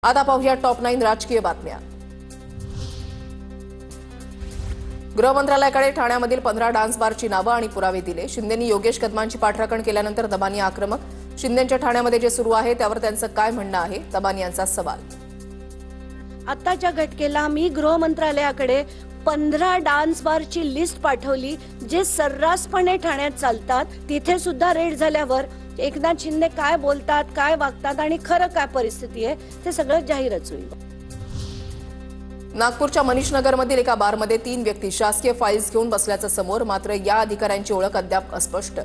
आता पाहूया टॉप 9 राजकीय बातम्या। गृह मंत्रालयाकडे ठाण्यामधील 15 डान्स बारची नावं आणि पुरावे दिले। शिंदेंनी योगेश कदमांची पाठराखण केल्यानंतर दबानी आक्रमक। शिंदेंच्या ठाण्यामध्ये जे सुरू आहे त्यावर त्यांचं काय म्हणणं आहे, दबानी यांचा सवाल। आताच्या घटकेला मी गृह मंत्रालयाकडे 15 डान्स बारची लिस्ट पाठवली जे सर्रासपणे ठाण्यात चालतात। तिथे सुद्धा रेड झाल्यावर एकनाथ शिंदे काय बोलतात, काय वागतात आणि खरं काय परिस्थिती आहे ते सगळं जाहीरच होईल। नागपूरच्या मनीष नगरमधील एका बारमध्ये 3 व्यक्ती शासकीय फाईल्स घेऊन बसल्याचं समोर, मात्र या अधिकाऱ्यांची ओळख अद्याप अस्पष्ट।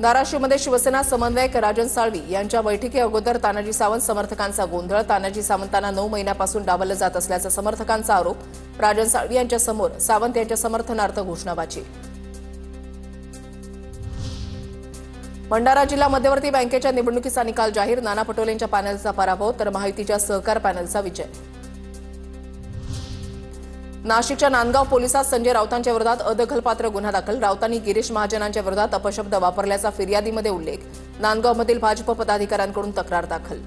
धाराशिवमध्ये शिवसेना समन्वयक राजन साळवी यांच्या बैठकी अगोदर तानाजी सावंत समर्थकांचा गोंधळ। तानाजी सावंतांना 9 महिन्यापासून डावललं जात असल्याचा समर्थकांचा आरोप। राजन साळवी यांच्या समोर सावंत यांच्या समर्थनार्थ घोषणाबाजी। भंडारा जिल्हा मध्यवर्ती बँकेच्या निवडणुकीचा निकाल जाहीर। नाना पटोलेंच्या पॅनलचा पराभव तर महायुतीच्या सहकार पॅनलचा विजय। नाशिकच्या नांदगाव पोलिसात संजय राऊतांच्या विरोधात अदखलपात्र गुन्हा दाखल। राऊतांनी गिरीश महाजनांच्या विरोधात अपशब्द वापरल्याचा फिर्यादीमध्ये उल्लेख। नांदगावमधील भाजप पदाधिकाऱ्यांकडून तक्रार दाखल।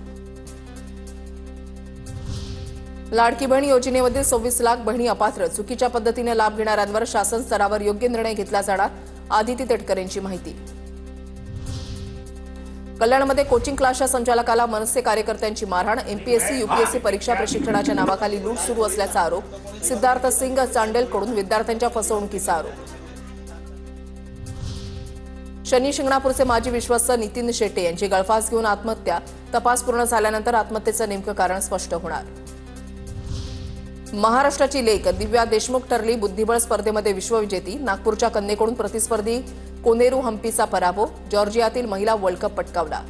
लाडकी बहीण योजनेमधील 26 लाख बहिणी अपात्र। चुकीच्या पद्धतीने लाभ घेणाऱ्यांवर शासन स्तरावर योग्य निर्णय घेतला जाणार। आदिती तटकरेंची माहिती। कल्याणमध्ये कोचिंग क्लासच्या संचालकाला मनसे कार्यकर्त्यांची मारहाण। एमपीएससी यूपीएससी परीक्षा प्रशिक्षणाच्या नावाखाली लूट सुरू असल्याचा आरोप। सिद्धार्थ सिंग चांडेलकडून विद्यार्थ्यांच्या फसवणुकीचा आरोप। शनी शिंगणापूरचे माजी विश्वस्त नितीन शेट्टे यांची गळफास घेऊन आत्महत्या। तपास पूर्ण झाल्यानंतर आत्महत्येचं नेमकं कारण स्पष्ट होणार। महाराष्ट्राची लेक दिव्या देशमुख ठरली बुद्धिबळ स्पर्धेमध्ये विश्वविजेती। नागपूरच्या कन्येकडून प्रतिस्पर्धी कोनेरू हम्पीचा पराभव। जॉर्जियातील महिला वर्ल्ड कप पटकावला।